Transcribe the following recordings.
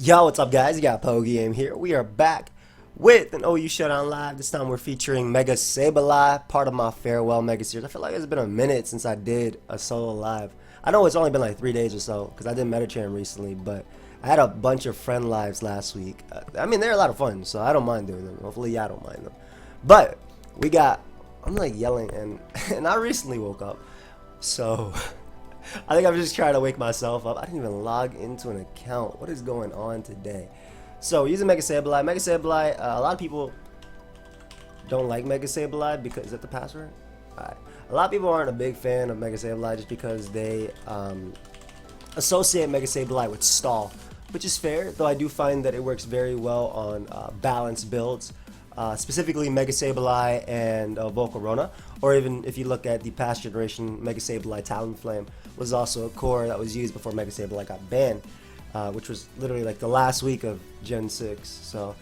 Yo, what's up guys? You got pokeaim here. We are back with an OU Showdown Live. This time we're featuring Mega Sableye, part of my farewell Mega series. I feel like it's been a minute since I did a solo live. I know it's only been like 3 days or so because I did Metacham recently, but I had a bunch of friend lives last week. I mean, they're a lot of fun, so I don't mind doing them. Hopefully y'all don't mind them. But we got, I'm like yelling and I recently woke up, so I think I'm just trying to wake myself up. I didn't even log into an account. What is going on today? So we're using Mega Sableye. Mega Sableye, a lot of people don't like Mega Sableye because, is that the password? Alright. A lot of people aren't a big fan of Mega Sableye just because they associate Mega Sableye with stall, which is fair, though I do find that it works very well on balanced builds. Specifically Mega Sableye and Volcarona, or even if you look at the past generation, Mega Sableye Talonflame was also a core that was used before Mega Sableye got banned, which was literally like the last week of Gen 6. So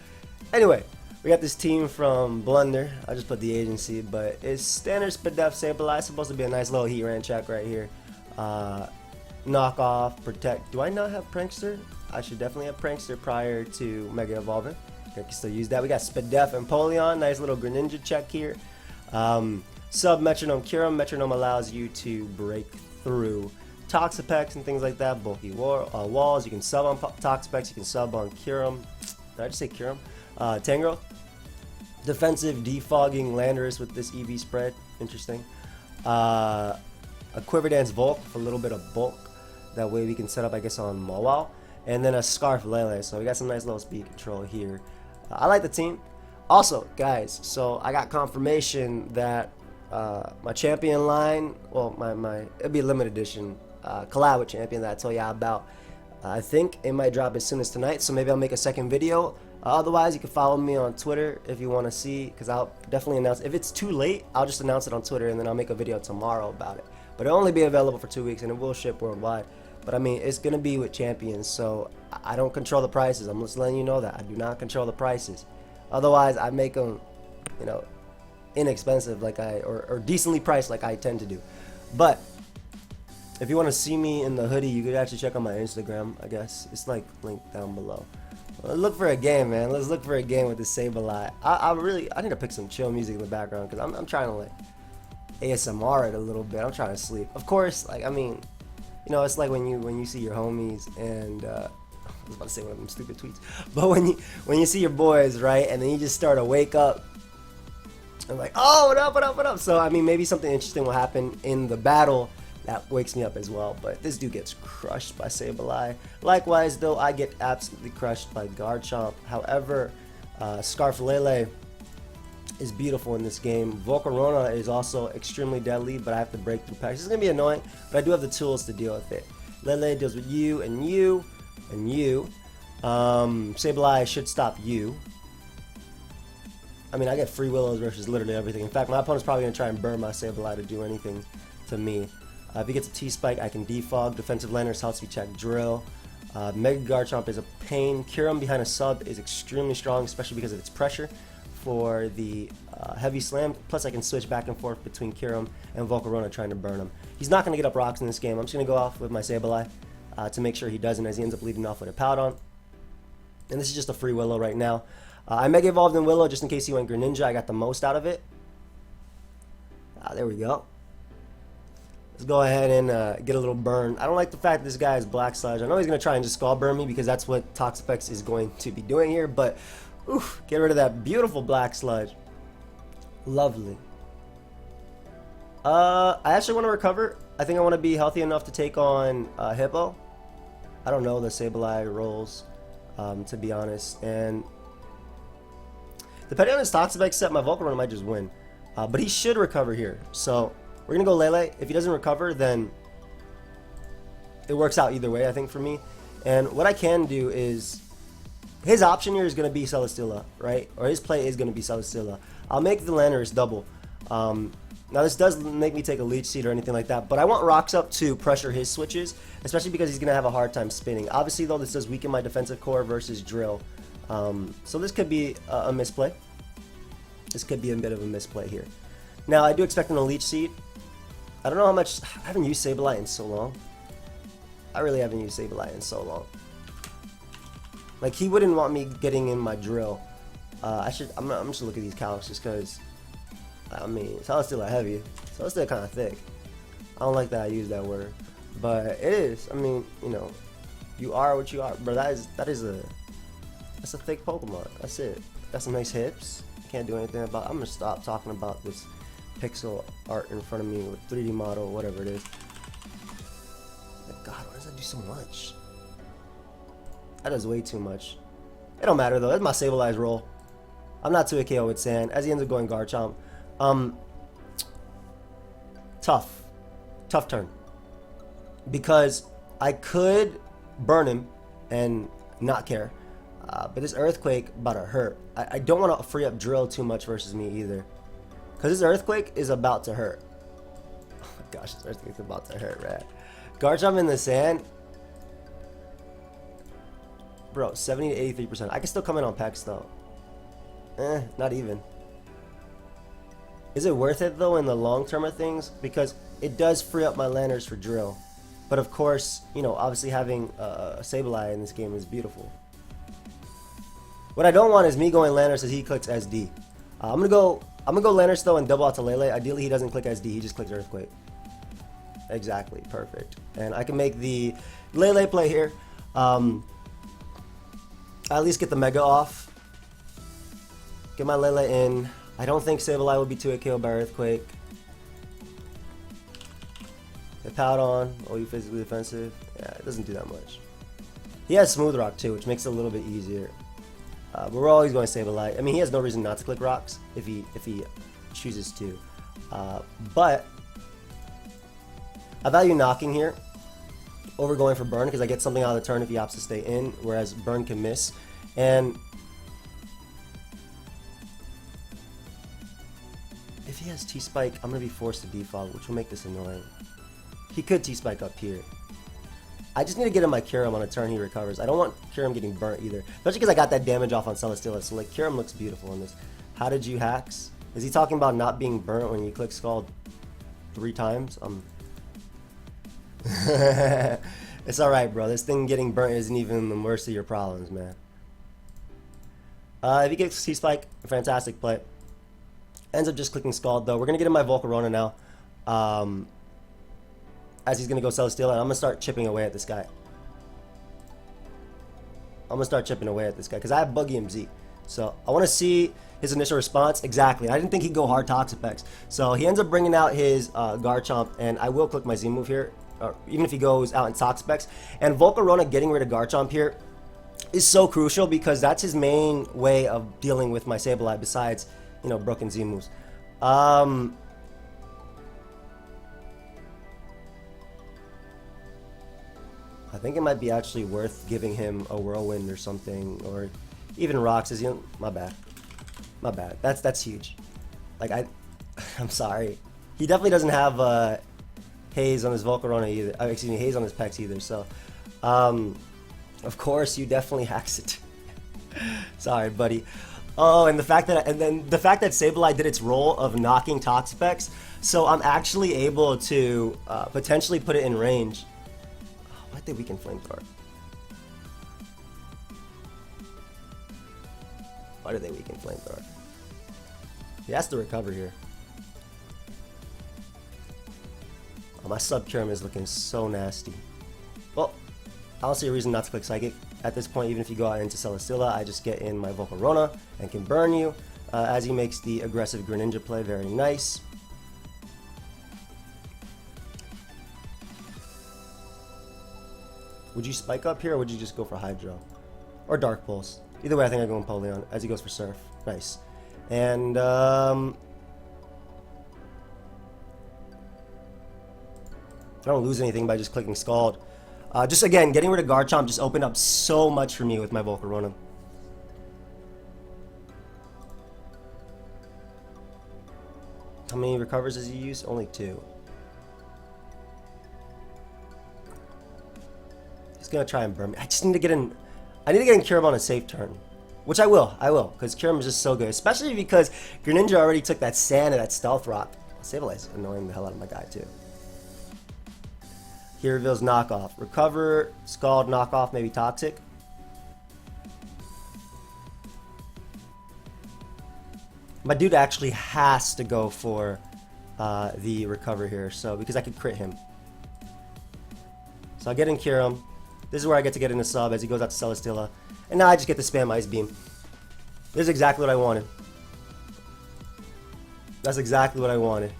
anyway, we got this team from Blunder. I just put the agency, but it's standard Spadef Sableye. It's supposed to be a nice little heat ran check right here. Knock off, protect. Do I not have Prankster? I should definitely have Prankster prior to Mega Evolving. I can still use that. We got Spadef and Polion. Nice little Greninja check here. Sub Metronome Kyurem. Metronome allows you to break through Toxapex and things like that. Bulky walls. You can sub on Toxapex. You can sub on Kyurem. Did I just say Kyurem? Tangrowth. Defensive defogging Landorus with this EV spread. Interesting. A Quiver Dance Volk for a little bit of bulk. That way we can set up, I guess, on Mawile. And then a Scarf Lele. So we got some nice little speed control here. I like the team. Also, guys, so I got confirmation that my champion line, well, it'll be a limited edition collab with champion that I told y'all about. I think it might drop as soon as tonight, so maybe I'll make a second video. Otherwise, you can follow me on Twitter if you want to see, because I'll definitely announce. If it's too late, I'll just announce it on Twitter, and then I'll make a video tomorrow about it. But it'll only be available for 2 weeks, and it will ship worldwide. But I mean, it's gonna be with champions, so I don't control the prices. I'm just letting you know that I do not control the prices. Otherwise, I make them, you know, inexpensive, like or decently priced, like I tend to do. But if you want to see me in the hoodie, you could actually check on my Instagram. I guess it's like linked down below. Let's look for a game, man. Let's look for a game with this Sableye. I need to pick some chill music in the background because I'm trying to like ASMR it a little bit. I'm trying to sleep. Of course, like I mean. You know, it's like when you see your homies and I was about to say one of them stupid tweets, but when you see your boys, right, and then you just start to wake up and like, oh, what up, what up, what up? So I mean, maybe something interesting will happen in the battle that wakes me up as well. But this dude gets crushed by Sableye. Likewise, though, I get absolutely crushed by Garchomp. However, Scarf Lele is beautiful in this game. Volcarona is also extremely deadly, but I have to break through packs. This is going to be annoying, but I do have the tools to deal with it. Lele deals with you and you and you. Sableye should stop you. I mean, I get free willows versus literally everything. In fact, my opponent's probably going to try and burn my Sableye to do anything to me. If he gets a T-Spike, I can defog. Defensive Landorus helps me check Drill. Mega Garchomp is a pain. Kyurem behind a sub is extremely strong, especially because of its pressure for the heavy slam. Plus I can switch back and forth between Kyurem and Volcarona trying to burn him. He's not going to get up rocks in this game. I'm just going to go off with my Sableye to make sure he doesn't, as he ends up leading off with a Powdon. And this is just a free Willow right now. I Mega Evolved in Willow just in case he went Greninja. I got the most out of it. There we go. Let's go ahead and get a little burn. I don't like the fact that this guy is Black Sludge. I know he's going to try and just Scald Burn me because that's what Toxapex is going to be doing here, but oof, get rid of that beautiful Black Sludge. Lovely. I actually want to recover. I think I want to be healthy enough to take on Hippo. I don't know the Sableye rolls, to be honest. And depending on his Toxapex set, my Volcarona might just win. But he should recover here. So we're going to go Lele. If he doesn't recover, then it works out either way, I think, for me. And what I can do is, his option here is going to be Celesteela, right? Or his play is going to be Celesteela. I'll make the Landorus double. Now this does make me take a Leech Seed or anything like that, but I want Rocks Up to pressure his switches, especially because he's going to have a hard time spinning. Obviously though, this does weaken my defensive core versus Drill. So this could be a misplay. This could be a bit of a misplay here. Now, I do expect an Leech Seed. I don't know how much... I haven't used Sableye in so long. I really haven't used Sableye in so long. Like, he wouldn't want me getting in my drill. I'm just look at these calcs just because... I mean, Celesteela heavy. Celesteela kind of thick. I don't like that I use that word. But it is. I mean, you know, you are what you are. Bro, that's a thick Pokemon. That's it. Got some nice hips. Can't do anything about it. I'm going to stop talking about this pixel art in front of me with 3D model, whatever it is. My God, why does that do so much? That does way too much. It don't matter though. That's my Sableye's roll. I'm not 2 KO with Sand. As he ends up going Garchomp. Tough turn. Because I could burn him and not care. But this Earthquake about to hurt. I don't want to free up Drill too much versus me either. Because this Earthquake is about to hurt. Oh my gosh, this Earthquake's about to hurt, man. Garchomp in the sand. Bro, 70 to 83%. I can still come in on Pex though. Not even. Is it worth it though in the long term of things? Because it does free up my Landers for Drill. But of course, you know, obviously having a Sableye in this game is beautiful. What I don't want is me going Landers as he clicks SD. I'm gonna go Landers though and double out to Lele. Ideally he doesn't click SD, he just clicks Earthquake. Exactly, perfect. And I can make the Lele play here. At least get the Mega off. Get my Lele in. I don't think Sableye will be 2 KO by Earthquake. The Powdon, you physically defensive. Yeah, it doesn't do that much. He has Smooth Rock too, which makes it a little bit easier. But we're always going Sableye. I mean, he has no reason not to click rocks if he chooses to. But I value knocking here over going for burn because I get something out of the turn if he opts to stay in, whereas burn can miss. And if he has T-Spike, I'm going to be forced to default, which will make this annoying. He could T-Spike up here. I just need to get in my Kyurem on a turn he recovers. I don't want Kyurem getting burnt either. Especially because I got that damage off on Celesteela. So like Kyurem looks beautiful in this. How did you hacks? Is he talking about not being burnt when you click Scald 3 times? It's alright, bro. This thing getting burnt isn't even the worst of your problems, man. If he gets T-Spike, fantastic play. Ends up just clicking Scald though. We're going to get in my Volcarona now. As he's going to go Celesteela, and I'm going to start chipping away at this guy. Because I have pokeaimMD. So I want to see his initial response. Exactly. I didn't think he'd go hard Toxapex. So he ends up bringing out his Garchomp, and I will click my Z move here. Even if he goes out in Toxapex. And Volcarona getting rid of Garchomp here is so crucial because that's his main way of dealing with my Sableye besides, you know, broken Z moves. I think it might be actually worth giving him a Whirlwind or something, or even Rocks. Is my bad. That's huge. Like I'm sorry. He definitely doesn't have Haze on his Volcarona either. Excuse me, Haze on his Pex either. So, of course, you definitely hacks it. Sorry, buddy. Oh, and the fact that Sableye did its role of knocking Toxapex, so I'm actually able to potentially put it in range. Why did they weaken Flamethrower? Why did they weaken Flamethrower? He has to recover here. Oh, my sub Kyurem is looking so nasty. Well, I don't see a reason not to click Psychic. At this point, even if you go out into Celesteela, I just get in my Volcarona and can burn you as he makes the aggressive Greninja play. Very nice. Would you spike up here or would you just go for Hydro? Or Dark Pulse? Either way, I think I go Empoleon as he goes for Surf. Nice. And I don't lose anything by just clicking Scald. Just again, getting rid of Garchomp just opened up so much for me with my Volcarona. How many recovers does he use? Only 2. He's gonna try and burn me. I just need to get in. I need to get in Kyurem on a safe turn. Which I will, because Kyurem is just so good. Especially because Greninja already took that sand and that stealth rock. Sableye's annoying the hell out of my guy too. He reveals knockoff. Recover, Scald, knockoff, maybe toxic. My dude actually has to go for the recover here, so because I could crit him. So I'll get in Kyurem. This is where I get to get in the sub as he goes out to Celesteela. And now I just get to spam Ice Beam. This is exactly what I wanted. That's exactly what I wanted.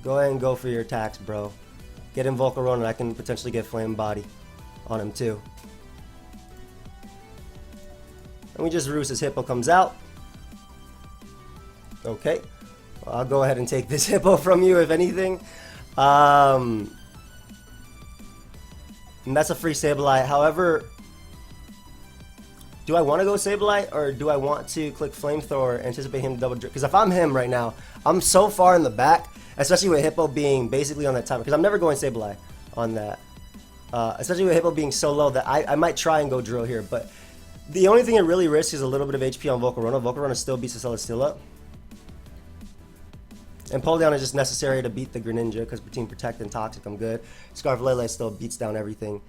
Go ahead and go for your attacks, bro. Get in Volcarona and I can potentially get Flame Body on him too. And we just roost as Hippo comes out. Okay. Well, I'll go ahead and take this Hippo from you if anything. And that's a free Sableye. However, do I want to go Sableye or do I want to click Flamethrower, anticipate him to double drip? Because if I'm him right now, I'm so far in the back, especially with Hippo being basically on that timer. Because I'm never going Sableye on that. Especially with Hippo being so low that I might try and go Drill here. But the only thing it really risks is a little bit of HP on Volcarona. Volcarona still beats the Celesteela. And pull down is just necessary to beat the Greninja because between Protect and Toxic I'm good. Scarf Lele still beats down everything.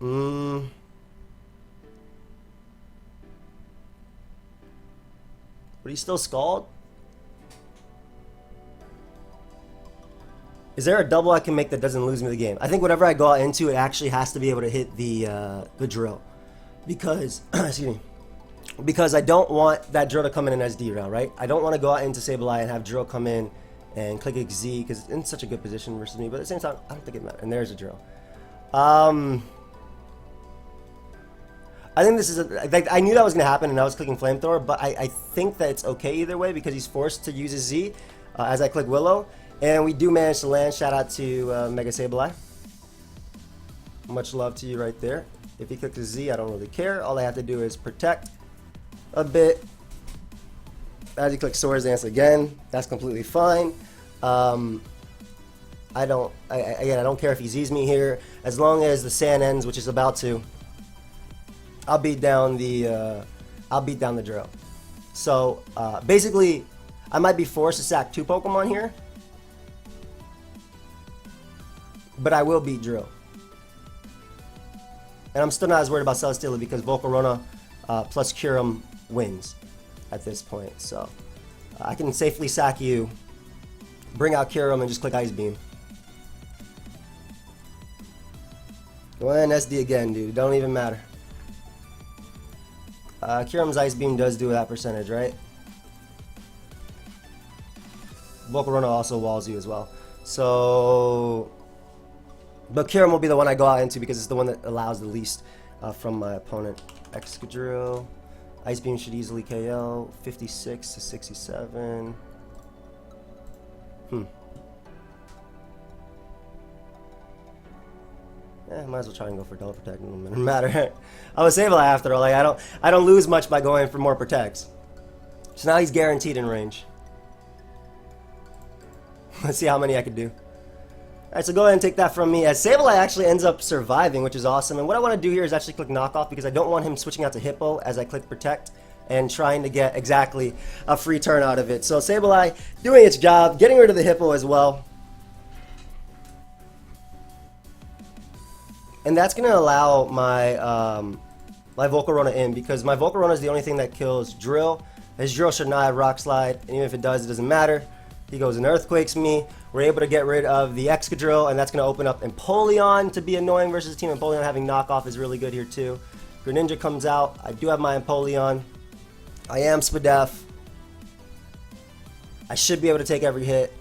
But he's still Scald? Is there a double I can make that doesn't lose me the game? I think whatever I go out into, it actually has to be able to hit the drill. Because, excuse me. Because I don't want that drill to come in an SD round, right? I don't want to go out into Sableye and have drill come in and click XZ because it's in such a good position versus me. But at the same time, I don't think it matters. And there's a drill. I think this is like I knew that was going to happen and I was clicking Flamethrower, but I think that it's okay either way because he's forced to use his Z as I click Willow. And we do manage to land. Shout out to Mega Sableye. Much love to you right there. If he clicks a Z, I don't really care. All I have to do is protect a bit. As he clicks Swords Dance again, that's completely fine. I don't care if he Z's me here. As long as the sand ends, which is about to, I'll beat down the drill. So basically, I might be forced to sack 2 Pokemon here, but I will beat drill. And I'm still not as worried about Celesteela because Volcarona plus Kyurem wins at this point. So I can safely sack you, bring out Kyurem, and just click Ice Beam. Go ahead and SD again, dude. It don't even matter. Kyurem's Ice Beam does do that percentage, right? Volcarona also walls you as well. So, but Kyurem will be the one I go out into because it's the one that allows the least from my opponent. Excadrill. Ice Beam should easily KO. 56 to 67. Might as well try and go for double protect. It doesn't matter. I was Sableye after all. Like I don't lose much by going for more protects. So now he's guaranteed in range. Let's see how many I can do. Alright, so go ahead and take that from me. As Sableye actually ends up surviving, which is awesome. And what I want to do here is actually click knockoff because I don't want him switching out to Hippo as I click protect and trying to get exactly a free turn out of it. So Sableye doing its job, getting rid of the Hippo as well. And that's going to allow my my Volcarona in because my Volcarona is the only thing that kills Drill. His Drill should not have Rock Slide, and even if it does, it doesn't matter. He goes and Earthquakes me. We're able to get rid of the Excadrill, and that's going to open up Empoleon to be annoying versus Team Empoleon. Having knockoff is really good here too. Greninja comes out. I do have my Empoleon. I am Spadef. I should be able to take every hit.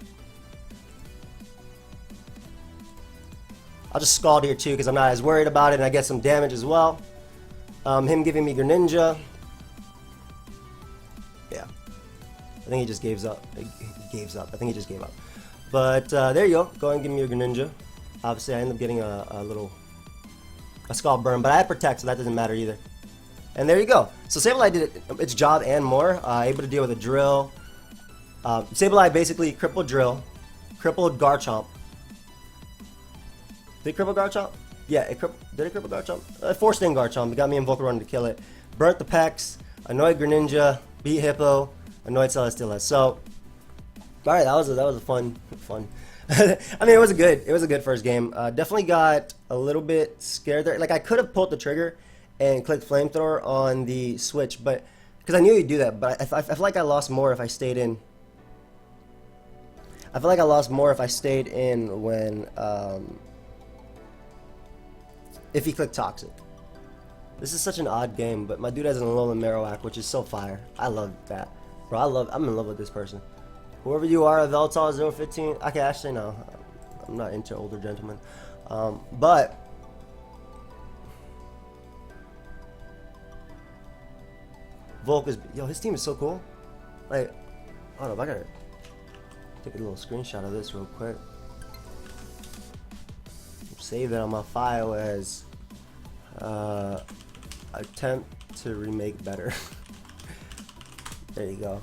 I'll just Scald here too because I'm not as worried about it, and I get some damage as well. Him giving me Greninja. Yeah. I think he just gave up. I think he just gave up. But there you go. Go ahead and give me your Greninja. Obviously, I end up getting a Scald Burn, but I have Protect, so that doesn't matter either. And there you go. So Sableye did its job and more. Able to deal with a Drill. Sableye basically crippled Drill, crippled Garchomp. Did he cripple Garchomp? Yeah, did it cripple Garchomp? Forced in Garchomp. It got me in Volcarona to kill it. Burnt the Pex, annoyed Greninja, beat Hippo, annoyed Celesteela. So, alright, that was a fun. I mean, it was a good first game. Definitely got a little bit scared there. Like, I could have pulled the trigger and clicked Flamethrower on the Switch, but because I knew he'd do that. But I feel like I lost more if I stayed in. I feel like I lost more if I stayed in when if he clicked Toxic. This is such an odd game, but my dude has an Alolan Marowak, which is so fire. I love that. Bro, I'm in love with this person. Whoever you are, Veltal015. Okay, actually, no. I'm not into older gentlemen. But Volk is... Yo, his team is so cool. Like, hold up, I gotta take a little screenshot of this real quick. Save that on my file as attempt to remake better. There you go.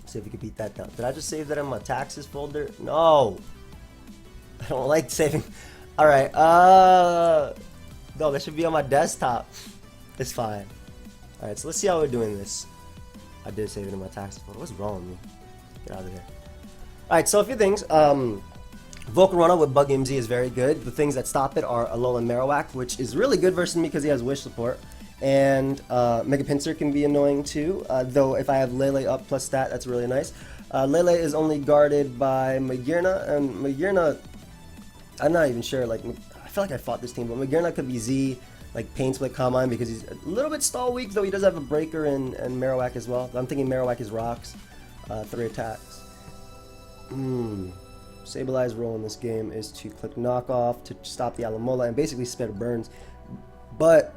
See if we can beat that down. Did I just save that in my taxes folder? No. I don't like saving. All right. No, that should be on my desktop. It's fine. All right. So let's see how we're doing this. I did save it in my taxes folder. What's wrong with me? Get out of here. All right. So a few things. Volcarona with pokeaimMD is very good. The things that stop it are Alolan Marowak, which is really good versus me because he has Wish support. And Mega Pinsir can be annoying too, though if I have Lele up plus stat, that's really nice. Lele is only guarded by Magearna, and Magearna, I'm not even sure, like, I feel like I fought this team, but Magearna could be Z, like Pain Split Combine, because he's a little bit stall weak, though he does have a Breaker and Marowak as well. I'm thinking Marowak is Rocks, 3 attacks. Sableye's role in this game is to click Knockoff to stop the Alamola and basically spit burns, but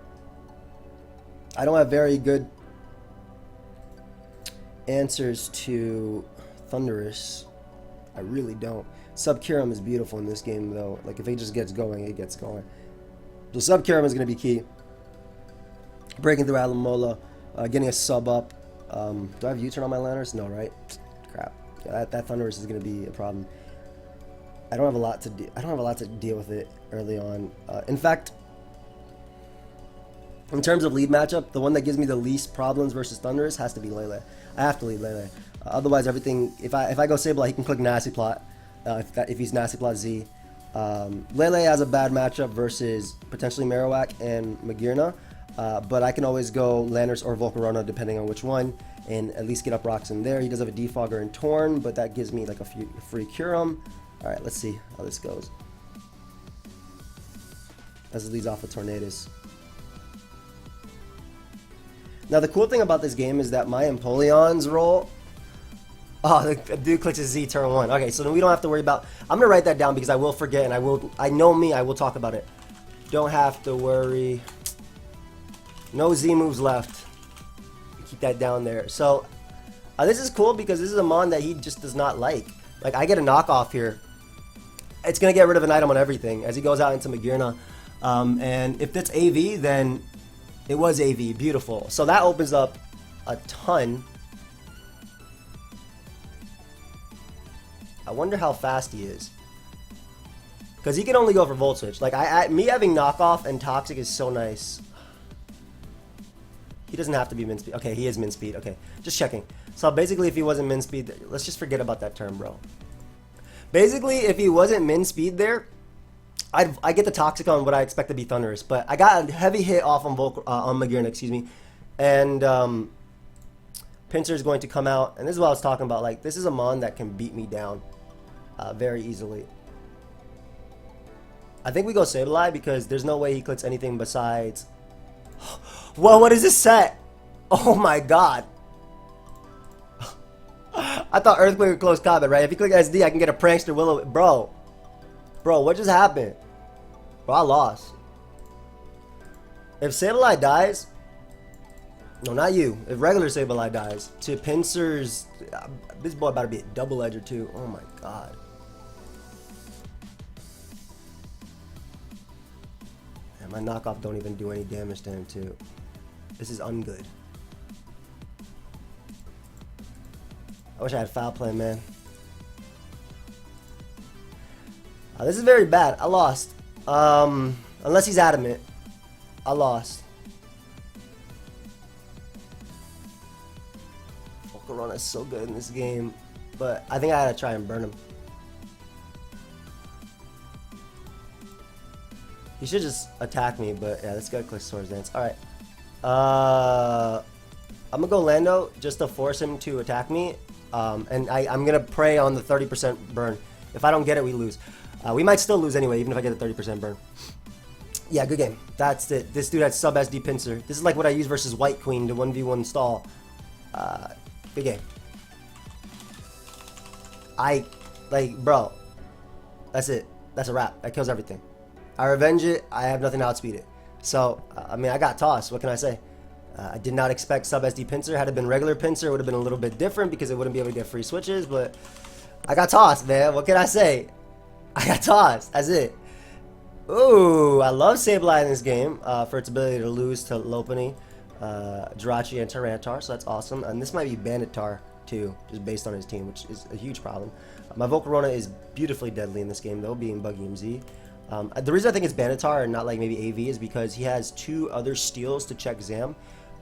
I don't have very good answers to Thundurus. I really don't. Subcurum is beautiful in this game, though. Like, if it just gets going, it gets going. So Subcurum is going to be key. Breaking through Alamola, getting a sub up. Do I have U-turn on my Lanners? No, right? Crap. Yeah, that Thundurus is going to be a problem. I don't have a lot to deal with it early on. In fact, in terms of lead matchup, the one that gives me the least problems versus Thundurus has to be Lele. I have to lead Lele. Otherwise, everything. If I go Sableye, he can click Nasty Plot. If he's Nasty Plot Z. Lele has a bad matchup versus potentially Marowak and Magearna, but I can always go Lanners or Volcarona depending on which one, and at least get up rocks in there. He does have a Defogger and Torn, but that gives me like a free Curum. All right, let's see how this goes. As it leads off with Tornadus. Now the cool thing about this game is that my Empoleon's roll. Oh, the dude clicks his Z turn 1. Okay, so then we don't have to worry about. I'm gonna write that down because I will forget, and I know me. I will talk about it. Don't have to worry. No Z moves left. Keep that down there. So this is cool because this is a mon that he just does not like. Like, I get a knockoff here. It's going to get rid of an item on everything as he goes out into Magearna. And if that's AV, then it was AV. Beautiful. So that opens up a ton. I wonder how fast he is. Because he can only go for Volt Switch. Like, me having knockoff and Toxic is so nice. He doesn't have to be min speed. Okay, he is min speed. Okay, just checking. So basically, if he wasn't min speed, let's just forget about that term, bro. Basically, if he wasn't min speed there, I get the Toxic on what I expect to be Thundurus, but I got a heavy hit off on Magearna, excuse me, and Pinsir is going to come out, and this is what I was talking about. Like, this is a mon that can beat me down very easily. I think we go Sableye because there's no way he clicks anything besides. Whoa, what is this set? Oh my god. I thought Earthquake would close combat, right? If you click SD, I can get a Prankster Willow. Bro, what just happened? Bro, I lost. If Sableye dies, no, not you. If regular Sableye dies, to Pinsir's, this boy about to be a double edger too. Oh my god. And my knockoff don't even do any damage to him too. This is ungood. I wish I had foul play, man. This is very bad. I lost. Unless he's adamant. I lost. Volcarona is so good in this game, but I think I gotta try and burn him. He should just attack me, but yeah, let's go click Swords Dance. Alright. I'm gonna go Lando just to force him to attack me. And I'm gonna pray on the 30% burn. If I don't get it, we lose. We might still lose anyway, even if I get a 30% burn. Yeah, good game. That's it. This dude had sub SD pincer. This is like what I use versus White Queen to 1v1 stall. Good game. Bro. That's it. That's a wrap. That kills everything. I revenge it. I have nothing to outspeed it. So, I mean, I got tossed. What can I say? I did not expect sub SD pincer. Had it been regular pincer, it would have been a little bit different because it wouldn't be able to get free switches. But I got tossed, man. What can I say? I got tossed. That's it. Ooh, I love Sableye in this game for its ability to lose to Lopunny, Jirachi, and Tyranitar. So that's awesome. And this might be Banditar too, just based on his team, which is a huge problem. My Volcarona is beautifully deadly in this game, though, being pokeaimMD. The reason I think it's Banditar and not like maybe AV is because he has 2 other steals to check Zam.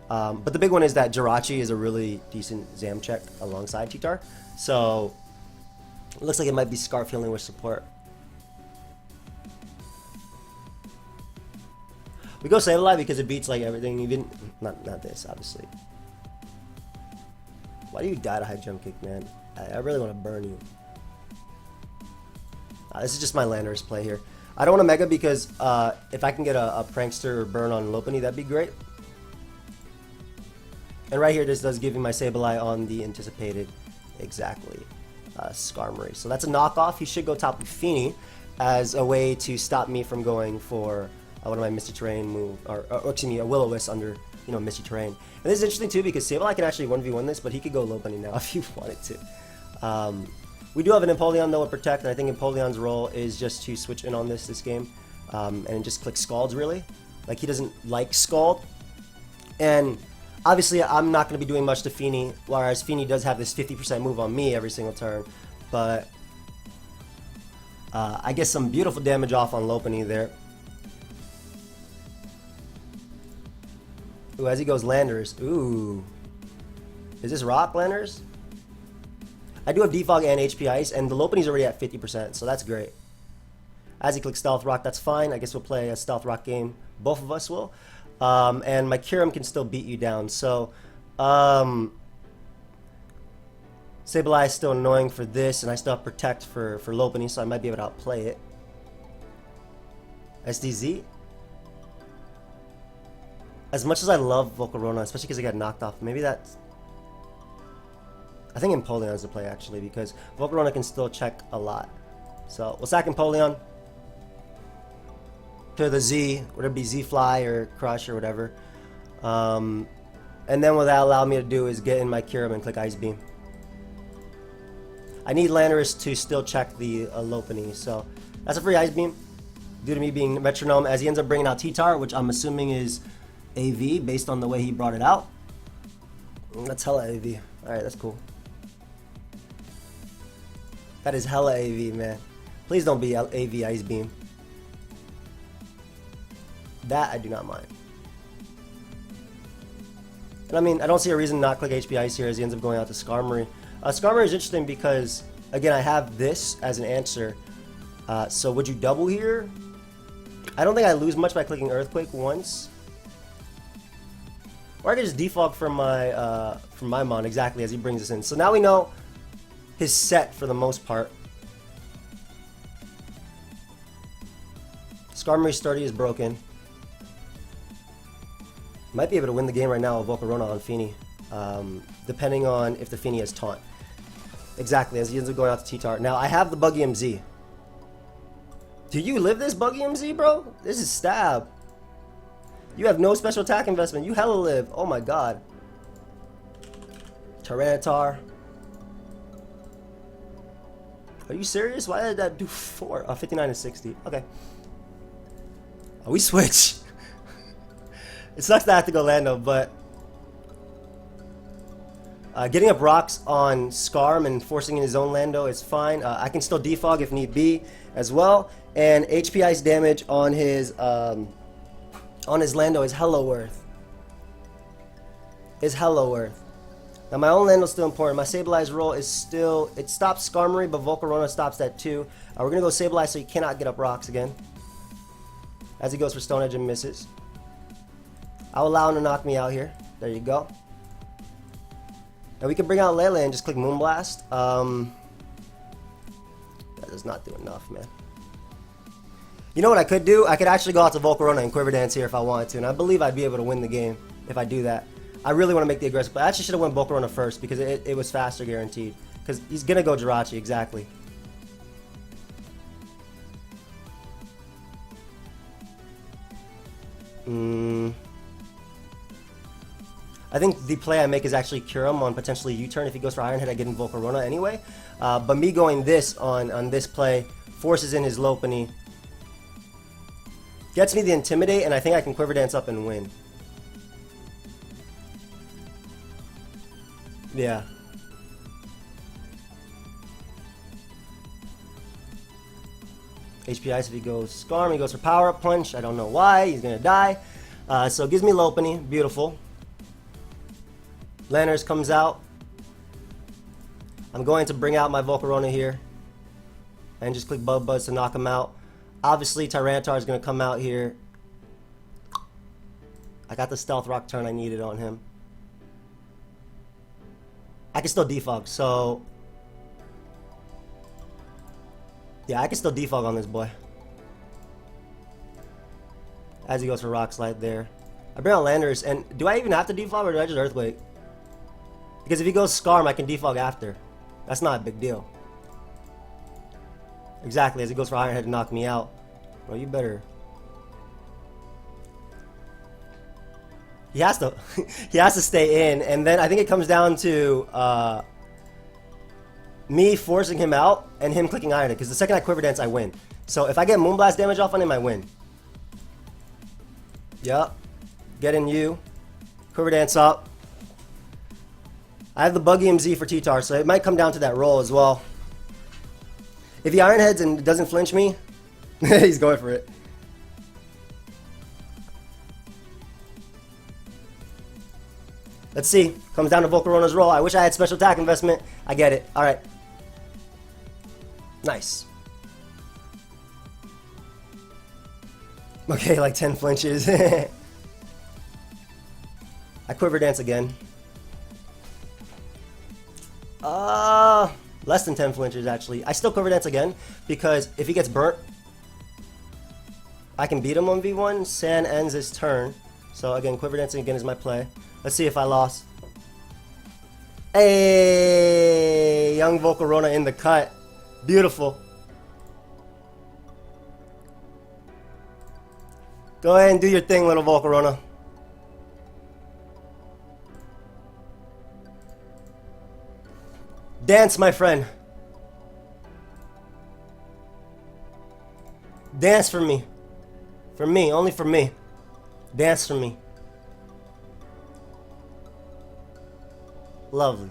But the big one is that Jirachi is a really decent Zam check alongside T-Tar. So it looks like it might be Scarf healing with support. We go Sableye because it beats like everything, even not this obviously. Why do you die to high jump kick, man? I really want to burn you. This is just my Landorus play here. I don't want to Mega because if I can get a Prankster burn on Lopunny, that'd be great. And right here, this does give me my Sableye on the anticipated, exactly, Skarmory. So that's a knockoff. He should go top with Feeny as a way to stop me from going for one of my Misty Terrain move, or excuse me, a Will-O-Wisp under, Misty Terrain. And this is interesting too because Sableye can actually 1v1 this, but he could go Lopunny now if he wanted to. We do have an Empoleon though with Protect, and I think Empoleon's role is just to switch in on this game, and just click Scalds really. Like he doesn't like Scald, and obviously I'm not going to be doing much to Feeny, whereas Feeny does have this 50% move on me every single turn, but I get some beautiful damage off on Lopunny there. Ooh, as he goes Landorus. Ooh. Is this Rock Landorus? I do have Defog and HP Ice, and the Lopunny's already at 50%, so that's great. As he clicks Stealth Rock, that's fine. I guess we'll play a Stealth Rock game. Both of us will. And my Kyurem can still beat you down, so... Sableye is still annoying for this, and I still have Protect for Lopunny, so I might be able to outplay it. SDZ? As much as I love Volcarona, especially because I got knocked off, maybe that's... I think Empoleon is the play actually, because Volcarona can still check a lot. So we'll sack Empoleon to the Z, whether it be Z-Fly or Crush or whatever. And then what that allowed me to do is get in my Kyurem and click Ice Beam. I need Landorus to still check the Lopunny, so that's a free Ice Beam due to me being Metronome, as he ends up bringing out T-Tar, which I'm assuming is AV based on the way he brought it out. That's hella AV. Alright, that's cool. That is hella AV, man. Please don't be AV Ice Beam. That I do not mind. And I mean, I don't see a reason to not click HP Ice here as he ends up going out to Skarmory. Skarmory is interesting because, again, I have this as an answer. So would you double here? I don't think I lose much by clicking Earthquake once. Or I could just defog from my Mon exactly as he brings us in. So now we know his set for the most part. Skarmory's sturdy is broken. Might be able to win the game right now with Volcarona on Feeny, depending on if the Feeny has taunt. Exactly, as he ends up going out to T-Tar. Now I have the pokeaimMD. Do you live this pokeaimMD, bro? This is stab. You have no special attack investment. You hella live. Oh my god. Tyranitar. Are you serious? Why did that do 4? 59 and 60. Okay. Oh, we switch. It sucks that I have to go Lando, but Getting up rocks on Scarm and forcing in his own Lando is fine. I can still defog if need be as well. And HP ice damage on his Lando is hella worth. Now my own Lando's still important. My Sableye's roll is still, it stops Skarmory, but Volcarona stops that too. We're gonna go Sableye so he cannot get up rocks again. As he goes for Stone Edge and misses. I'll allow him to knock me out here. There you go. Now we can bring out Lele and just click Moonblast. That does not do enough, man. You know what I could do? I could actually go out to Volcarona and Quiver Dance here if I wanted to, and I believe I'd be able to win the game if I do that. I really want to make the aggressive play. I actually should have went Volcarona first because it was faster guaranteed. Because he's going to go Jirachi, exactly. I think the play I make is actually cure him on potentially U-turn. If he goes for Iron Head, I get in Volcarona anyway. But me going this on this play forces in his Lopunny. Gets me the Intimidate, and I think I can Quiver Dance up and win. Yeah. HP Ice if he goes Skarm, he goes for Power Up Punch. I don't know why, he's gonna die. So it gives me Lopunny, beautiful. Lanners comes out. I'm going to bring out my Volcarona here. And just click Bug Buzz to knock him out. Obviously Tyranitar is gonna come out here. I got the Stealth Rock turn I needed on him. I can still defog, so yeah, I can still defog on this boy. As he goes for Rock Slide there. I bring out Landers, and do I even have to defog or do I just Earthquake? Because if he goes Skarm, I can defog after. That's not a big deal. Exactly, as he goes for Iron Head to knock me out. Bro, you better. He has to he has to stay in, and then I think it comes down to me forcing him out and him clicking Iron Head, because the second I Quiver Dance I win. So if I get Moonblast damage off on him, I win. Yup. Get in you. Quiver Dance up. I have the Buggy MZ for T-Tar, so it might come down to that roll as well. If he Iron Heads and doesn't flinch me, he's going for it. Let's see. Comes down to Volcarona's roll. I wish I had special attack investment. I get it. Alright. Nice. Okay, like 10 flinches. I Quiver Dance again. Less than 10 flinches actually. I still Quiver Dance again because if he gets burnt, I can beat him on V1. San ends his turn. So again, Quiver Dancing again is my play. Let's see if I lost. Hey, young Volcarona in the cut. Beautiful. Go ahead and do your thing, little Volcarona. Dance, my friend. Dance for me. For me, only for me. Dance for me. Lovely.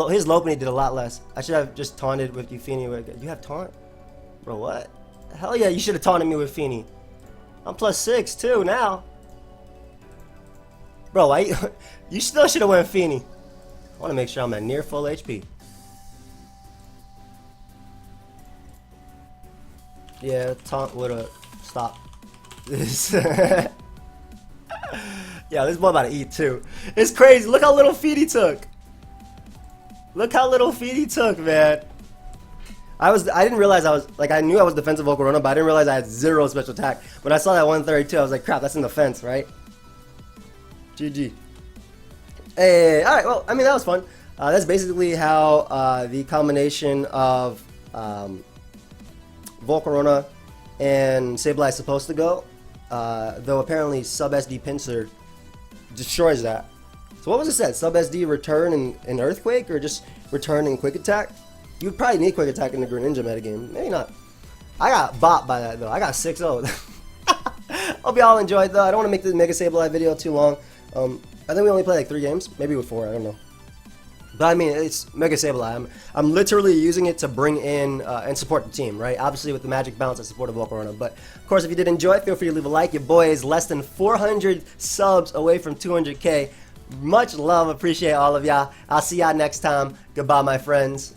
His Lopunny did a lot less. I should have just taunted with Euphenie. You have taunt? Bro, what? Hell yeah, you should have taunted me with Feeny. I'm +6 too now. Bro, you still should have went Feeny. I want to make sure I'm at near full HP. Yeah, taunt would have stopped this. Yeah, this boy about to eat too. It's crazy. Look how little feed he took. Look how little feed he took, man. I didn't realize I was, like, I knew I was defensive Volcarona, but I didn't realize I had 0 special attack. When I saw that 132, I was like, crap, that's in the fence, right? GG. Hey, alright, well, I mean, that was fun. That's basically how the combination of Volcarona and Sableye is supposed to go. Though apparently sub SD Pinsir destroys that. So what was it said? Sub SD return in Earthquake or just return in Quick Attack? You would probably need Quick Attack in the Greninja metagame. Maybe not. I got bopped by that though. I got 6-0. Hope y'all enjoyed though. I don't want to make this Mega Sableye video too long. I think we only played like 3 games. Maybe with 4. I don't know. I mean, it's Mega Sableye. I'm literally using it to bring in and support the team, right? Obviously, with the magic bounce, I support a Volcarona. But, of course, if you did enjoy, feel free to leave a like. Your boy is less than 400 subs away from 200K. Much love. Appreciate all of y'all. I'll see y'all next time. Goodbye, my friends.